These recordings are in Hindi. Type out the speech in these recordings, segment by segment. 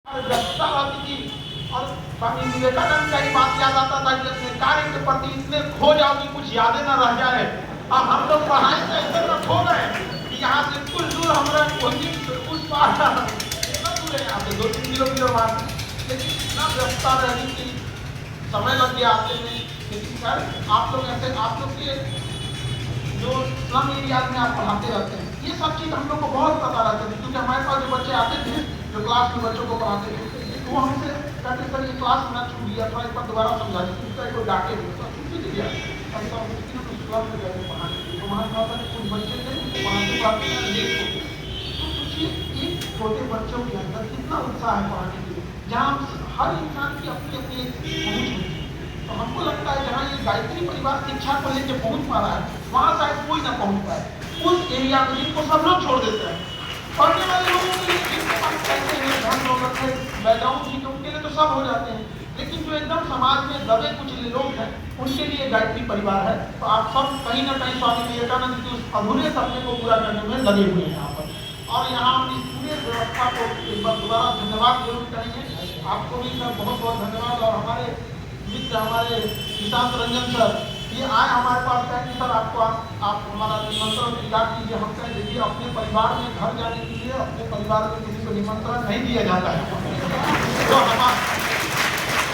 व्यस्तता रहती थी और स्वामी विवेकानंद का ही बात याद आता था कि अपने कार्य के प्रति इतने खो जाओ कि कुछ यादें न रह जाए। अब हम लोग पढ़ाई से इतना खो गए कि यहाँ से कुछ दूर हमारा कोचिंग उस पार इतना दूर है, यहाँ से 2-3 किलोमीटर मार, लेकिन इतना व्यस्तता रही कि समय लग गया आते में। लेकिन सर आप लोग ऐसे आप लोग के जो स्लम एरिया में आप पढ़ाते रहते हैं, ये सब चीज़ हम लोग को बहुत पता रहता है, क्योंकि हमारे पास जो बच्चे आते थे जो क्लास में बच्चों को पढ़ाते थे तो वो हमसे कहते सर ये क्लास में छूट गया, थोड़ा एक बार दोबारा समझा दीजिए, कोई डांटे नहीं छूट गया। ऐसा क्लास में जाकर पढ़ाने के लिए तो वहाँ कहा था कि कुछ बच्चे थे पढ़ाते लेट हो गए। तो सोचिए एक छोटे बच्चों के अंदर कितना उत्साह है पढ़ाने के लिए, जहाँ हर इंसान की अपनी अपनी पहुँच होती है। तो हमको लगता है जहाँ ये गायत्री परिवार शिक्षा को लेकर पहुँच पा रहा है वहाँ शायद कोई ना पहुँच पाए। उस एरिया में जिनको सब लोग छोड़ देते हैं, पढ़ने वाले लोगों के लिए जिनके पास पैसे हैं, धन दौलत है, बैकग्राउंड ठीक है, उनके लिए तो सब हो जाते हैं, लेकिन जो एकदम समाज में दबे कुछ लोग हैं उनके लिए गायत्री परिवार है। तो आप सब कहीं ना कहीं स्वामी विवेकानंद के उस अधूरे सपने को पूरा करने में लगे हुए हैं यहाँ पर। और यहाँ हम इस पूरे व्यवस्था को एक बार दोबारा धन्यवाद जरूर करेंगे। आपको भी सर बहुत बहुत धन्यवाद। और हमारे मित्र हमारे निशांत रंजन सर ये आए हमारे पास कहें कि सर आपको आप हमारा निमंत्रण स्वीकार कीजिए। हम कहें देखिए अपने परिवार में घर जाने के लिए अपने परिवार में किसी को निमंत्रण नहीं दिया जाता है, तो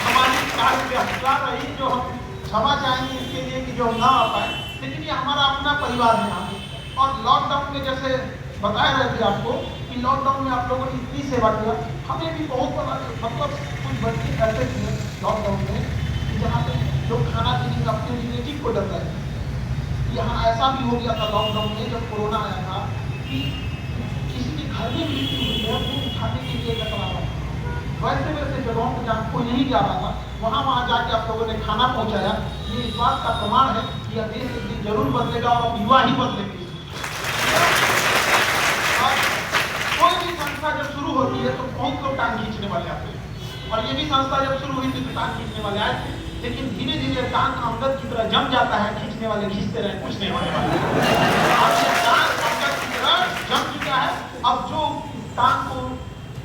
हमारी कार्यव्यस्तता रही जो हम क्षमा चाहेंगे इसके लिए कि जो हम ना आ पाए, लेकिन ये हमारा अपना परिवार है यहाँ पे। और लॉकडाउन में जैसे बताए रहे थे आपको कि लॉकडाउन में आप लोगों ने इतनी सेवा किया, हमें भी बहुत बड़ा मतलब कुछ बच्चे ऐसे थे लॉकडाउन में जहाँ पे लोग खाना पीने में अपने रिलेटिव को डर रहे थे। यहाँ ऐसा भी हो गया था लॉकडाउन में जब कोरोना आया था कि किसी के घर में मृत्यु हुई है वो उठाने के लिए टकरा रहा था। वैसे वैसे जगहों पर जहाँ कोई नहीं जा रहा था वहाँ जाके आप लोगों ने खाना पहुँचाया। ये इस बात का प्रमाण है कि यह देश एक दिन जरूर बदलेगा और युवा ही बदलेंगे। कोई भी संस्था जब शुरू होती है तो बहुत लोग टांग खींचने वाले आते हैं, और ये भी संस्था जब शुरू हुई थी तो टांग खींचने वाले आए थे, लेकिन धीरे धीरे टांग अंगद की तरह जम जाता है, खींचने वाले खींचते रहे, कुछ नहीं होने वाला। अब ये टांग अंगद की तरह जम चुका है, अब जो टांग को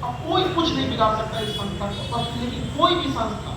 अब कोई कुछ नहीं बिगाड़ सकता इस संस्था को। बस लेकिन कोई भी संस्था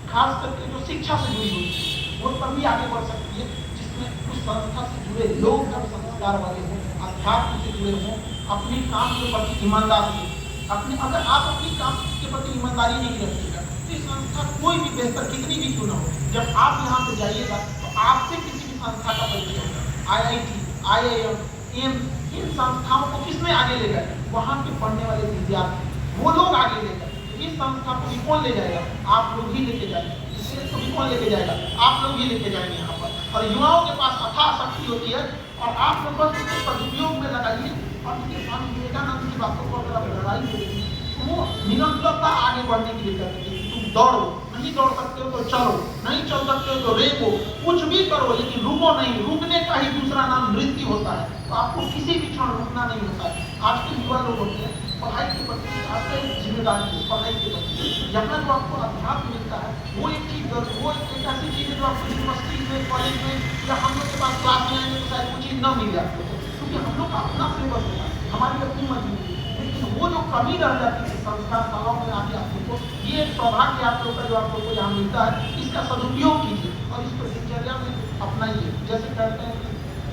खास करके जो शिक्षा से जुड़ी हुई है वो तभी आगे बढ़ सकती है जिसमें उस संस्था से जुड़े लोग जब संस्कार वाले हों, अध्यात्म से जुड़े हों, अपने काम के प्रति ईमानदार हों। अगर आप अपनी काम के प्रति ईमानदारी नहीं रखिएगा तो इस संस्था कोई भी बेहतर कितनी भी क्यों ना हो, जब आप यहाँ से जाइएगा तो आपसे किसी भी संस्था का परिचय होगा। IIT, IIM, एम्स, इन संस्थाओं को किसने आगे ले गए? वहाँ पे पढ़ने वाले विद्यार्थी, वो लोग आगे ले गए। इस संस्था को भी कौन ले जाएगा? आप लोग ही लेके जाएंगे। इस देश को भी कौन लेके जाएगा? आप लोग ही लेके जाएंगे यहाँ पर। और युवाओं के पास अथाह शक्ति होती है और आप लोग बस उसको सदुपयोग में लगाइए। और ये स्वामी विवेकानंद की बातों को अगर आप लड़ाई करेंगे तो वो निरंतरता आगे बढ़ने के लिए कहते हैं। तुम दौड़ो, नहीं दौड़ सकते हो तो चलो, नहीं चल सकते हो तो रेंगो, कुछ भी करो लेकिन रुको नहीं। रुकने का ही दूसरा नाम मृत्यु होता है। तो आपको किसी भी क्षण रुकना नहीं होता है। आज के युवा लोग होते हैं पढ़ाई के प्रति आपका एक जिम्मेदारी है, पढ़ाई के प्रति यहाँ जो आपको अध्यात्म मिलता है वो एक चीज़, वो एक ऐसी चीज़ है जो आपको यूनिवर्सिटी में, कॉलेज में या हम लोग के पास क्लास में आएंगे तो शायद वो चीज़ न मिल जाती है, क्योंकि हम लोग का अपना सिलेबस होता है, हमारी अपनी मजबूरी। लेकिन वो जो कमी रह जाती है संस्कार शालाओं में आके आप लोग को, ये सौभाग्य आप लोग का जो आप लोग को यहाँ मिलता है, इसका सदुपयोग कीजिए और इसको दिनचर्या में अपनाइए। जैसे कहते हैं कि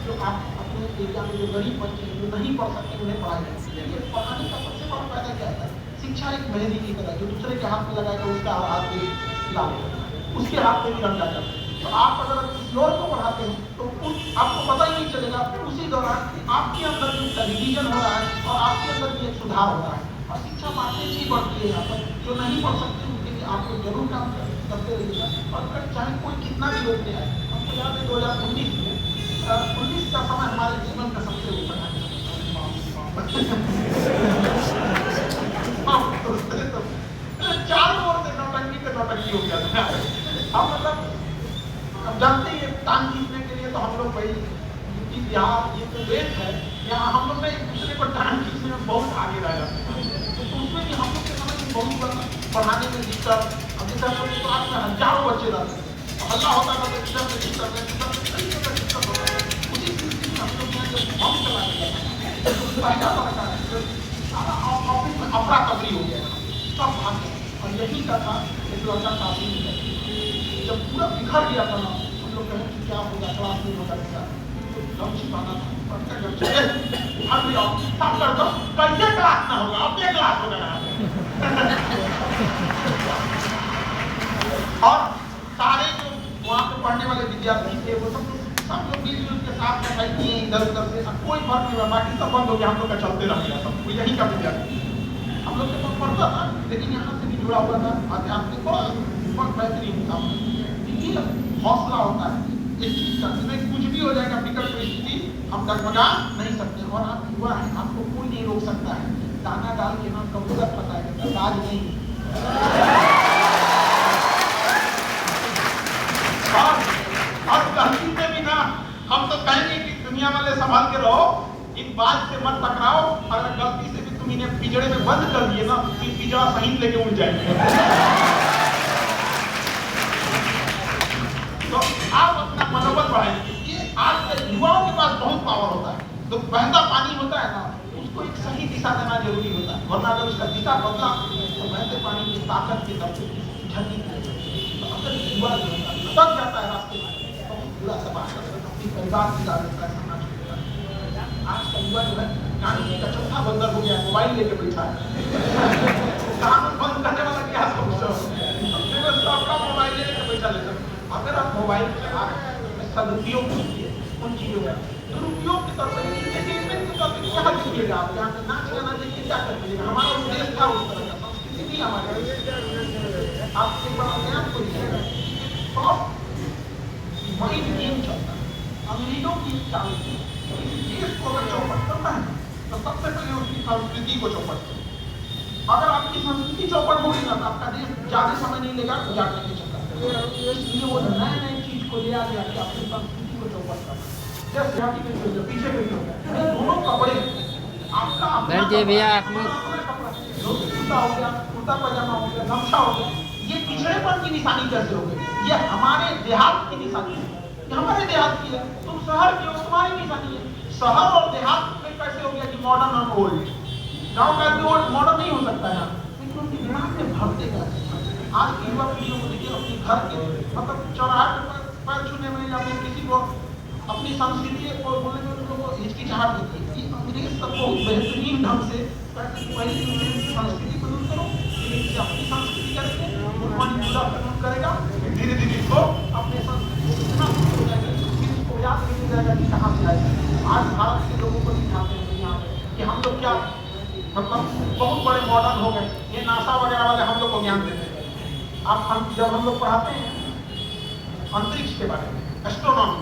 जो आप अपने एरिया में जो गरीब बच्चे हैं जो नहीं पढ़ सकते उन्हें पढ़ाई जाए। पढ़ाने का सबसे बड़ा फायदा क्या है? शिक्षा एक मेहंदी की तरह जो दूसरे के हाथ में लगाएगा उसका हाथ भी लाल उसके हाथ में भी रंग जाता है। तो आप अगर किसी और को पढ़ाते हैं तो आपको पता ही नहीं चलेगा, उसी दौरान आपके अंदर भी रिवीजन हो रहा है और आपके अंदर भी एक सुधार हो रहा है। और शिक्षा बांटने से ही बढ़ती है। यहाँ पर जो नहीं पढ़ सकते उनके लिए आप लोग जरूर काम करते रहिएगा। और फिर चाहे कोई कितना भी लोग ले आए, हमको याद है 2019 में 19 का समय हमारे जीवन का सबसे ऊपर है। चारों ओर से नौटंकी पे नौटंकी हो गया था। हम मतलब अब जानते ही टांग खींचने के लिए तो हम लोग भाई यूपी बिहार ये तो देश है, यहाँ हम लोग एक दूसरे को टांग खींचने में बहुत आगे रह जाते हैं। तो उसमें भी हम लोग के समय में बहुत पढ़ाने में दिक्कत। अब जैसे हम लोग के क्लास में हजारों बच्चे रहते हैं तो हल्ला होता था तो टीचर से दिक्कत है, कई जगह दिक्कत होता है। उसी स्थिति में हम लोग यहाँ जब हम चला गया पहला पढ़ता है सारा ऑफिस में अफरा तफरी हो गया। सब भाग गए। और यही का था एक लड़का काफी जब पूरा बिखर गया था ना, हम लोग कहें कि क्या होगा, क्लास में होगा क्या, तो गम छिपाना था, पढ़कर गम छिपे भाग लिया, सब कर दो, कैसे क्लास ना होगा, अब ये क्लास होगा ना। और सारे जो वहाँ पे पढ़ने वाले विद्यार्थी थे वो सब लोग मिलजुल के साथ सफाई किए इधर उधर से, कोई फर्क नहीं हुआ, बाकी सब बंद हो गया, हम लोग का चलते रह गया सब, यही का विद्यार्थी हम लोग के पास पढ़ता था, लेकिन यहाँ से भी जुड़ा हुआ था आध्यात्मिक, बहुत बेहतरीन था। ये हौसला होता है इस चीज का, इसमें कुछ भी हो जाएगा, विकट परिस्थिति हम डगमगा नहीं सकते। और आप युवा है, आपको कोई नहीं रोक सकता है, दाना डाल के ना कबूलत पता है, आज नहीं। और गलती से भी ना हम तो कहेंगे कि दुनिया वाले संभाल के रहो, इन बात से मत टकराओ, अगर गलती से भी तुम इन्हें पिंजड़े में बंद कर दिए ना, फिर पिंजरा सही लेके उड़ जाएंगे। तो आप अपना मनोबल बढ़ाएंगे। ये आज के युवाओं के पास बहुत पावर होता है, तो बहता पानी होता है ना, उसको एक सही दिशा देना जरूरी होता है, वरना अगर उसका दिशा बदला तो बहते पानी की ताकत के दम से झटकी। तो अगर युवा जो लटक जाता है रास्ते में, तो पूरा समाज अपनी परिवार की जागरूकता समाज को। आज का युवा जो है गांधी का चौथा बंदर हो गया, मोबाइल लेके बैठा है, काम बंद करने वाला क्या समझो, सबका मोबाइल लेके बैठा लेता। अगर आप मोबाइल से आप सदुपयोग कीजिए उन चीजों का, दुरुपयोग की तरफ क्या कीजिएगा, आप यहाँ पे नाच गाना देखिए, क्या कर लीजिएगा, हमारा उद्देश्य था उस तरह का, संस्कृति नहीं हमारे। आप एक बार अपने आप को देखिएगा, माइंड गेम चलता है, अंग्रेजों की चाल थी, देश को अगर चौपट करना है तो सबसे पहले उसकी संस्कृति को चौपट करो। अगर आपकी संस्कृति चौपट होगी ना, तो आपका देश ज्यादा समय नहीं लेगा जागने के चक्कर। इसलिए वो नए नए चीज को ले आ गया कि अपनी संस्कृति को चौपट करना। जैसे जाति में पीछे बैठो, दोनों कपड़े आपका भैया, कुर्ता हो गया, कुर्ता पजामा हो गया, गमछा हो गया, ये पिछड़ेपन की निशानी कैसे हो गई? ये हमारे देहात की निशानी है, हमारे देहात की है। तुम शहर के हो, तुम्हारी निशानी है। शहर और देहात में कैसे हो गया कि मॉडर्न और ओल्ड? गांव का भी ओल्ड मॉडर्न नहीं हो सकता है, लेकिन उनकी दिमाग में भरते क्या? आज की युवा पीढ़ी को देखिए, अपने घर के मतलब चौराहे पर पैर छूने में या फिर किसी को अपनी संस्कृति को बोलने में उन लोगों को हिचकिचाहट होती है। ये अंग्रेज सब बहुत बेहतरीन ढंग से संस्कृति को दूर करो, अपनी संस्कृति करके करेगा, धीरे धीरे इसको अपने संस्कृति को याद नहीं जाएगा कि कहाँ से आएगा। आज भारत के लोगों को दिखाते हैं यहाँ पे कि हम लोग क्या मतलब बहुत बड़े मॉडर्न हो गए, ये नासा वगैरह वाले हम लोग को ज्ञान देते हैं। जब हम लोग पढ़ाते हैं अंतरिक्ष के बारे में, एस्ट्रोनॉमी,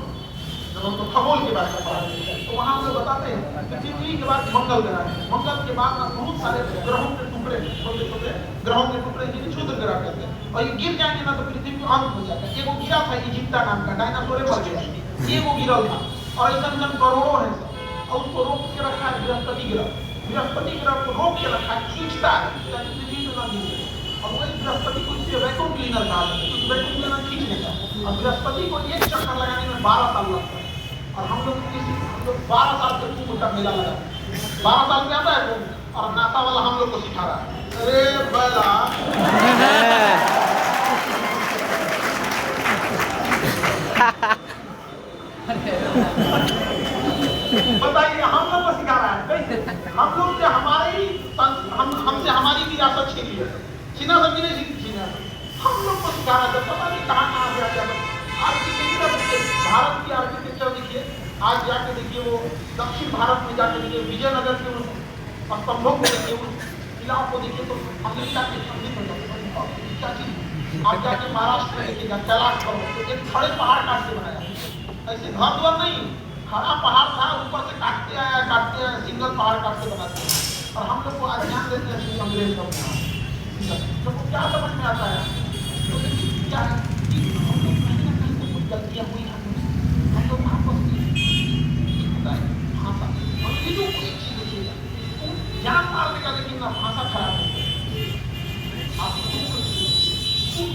जब हम लोग खगोल के बारे में पढ़ाते हैं, तो वहाँ हम लोग बताते हैं कि पृथ्वी के बाद मंगल ग्रह है, मंगल के बाद बहुत सारे ग्रहों के टुकड़े, छोटे छोटे ग्रहों के टुकड़े जिन्हें क्षुद्र ग्रह कहते हैं, और ये गिर जाएंगे ना तो पृथ्वी को अंत हो जाता है। एक वो गिरा था इजिप्टा नाम का, डायनासोरे पर गया, ये वो गिरल था, और ऐसा करोड़ों है सब, और उसको रोक के रखा है बृहस्पति ग्रह। बृहस्पति ग्रह को रोक के रखा है, खींचता है ताकि पृथ्वी में ना गिरे। और वही बृहस्पति को वैक्यूम क्लीनर कहा जाता है, क्योंकि वैक्यूम क्लीनर खींच लेता है। और बृहस्पति को एक चक्कर लगाने में 12 साल लगता है, और हम लोग 12 साल से कुंभ का मेला लगा, 12 साल में आता है कुंभ, और नासा वाला हम लोग को सिखा रहा है। अरे बला बताइए, हम लोग को सिखा रहा है कैसे? हम लोग से हमारी हमसे हमारी विरासत छीनी है, छीना सब नहीं छीना, हम लोग को सिखा रहा है। पता नहीं कहाँ से आ गया। आर्किटेक्चर देखिए, भारत की आर्किटेक्चर देखिए, आज जाके देखिए वो दक्षिण भारत में जाके देखिए, विजयनगर के उस स्तंभों को देखिए, उस किलाओं को देखिए, तो अमेरिका के संगीत में क्या चीज। आप जाके महाराष्ट्र में देखिएगा, कैलाश पर्वत एक खड़े पहाड़ काट के बनाया, ऐसे घर द्वार नहीं, खड़ा पहाड़ था, ऊपर से काटते आया सिंगल पहाड़ काट के बनाते हैं। और हम लोग को आज ध्यान देते हैं अंग्रेज लोग, लोग को क्या समझ में आता है तो क्या है कि हम लोग कहीं ना कहीं से कुछ गलतियां हुई, हम लोग आपस में भाषा और ये जो कोई चीज देखिएगा ज्ञान मार देगा, लेकिन ना भाषा खराब है। आप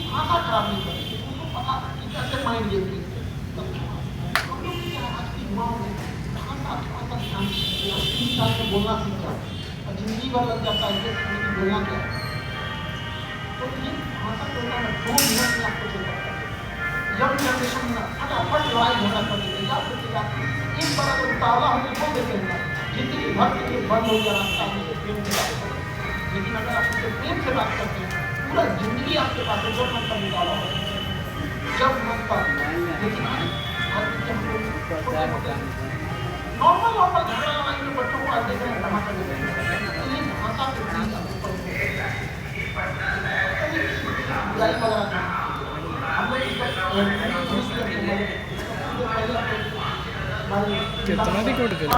भाषा खराब नहीं करेंगे, उनको पता था कि कैसे माइंड गेम खेलते हैं। हम लोग क्या आज की युवाओं में भाषा थोड़ा सा ध्यान 3 साल में बोलना सीख जाओ, और जिंदगी भर लग जाता है बोलना क्या है। ये भाषा जो होता है ना 2 मिनट में आपको चेक करता है। यंग जनरेशन में ना फटाफट लड़ाई झगड़ा कर देते हैं, याद रखिएगा एक बार अगर उतावला होकर बोल देते हैं ना जिंदगी भर के लिए बंद हो गया रास्ता आपसे प्रेम से बात करो। लेकिन अगर आप उससे प्रेम से बात करते हैं पूरा जिंदगी आपके पास है, जब मन पर निकाला हो जब मन पर। लेकिन नॉर्मल नॉर्मल झगड़ा लड़ाई में बच्चों को आते हैं तमाशा दे रहे हैं, ये भाषा के बुराई वगैरह हम लोग कितना रिकॉर्ड कर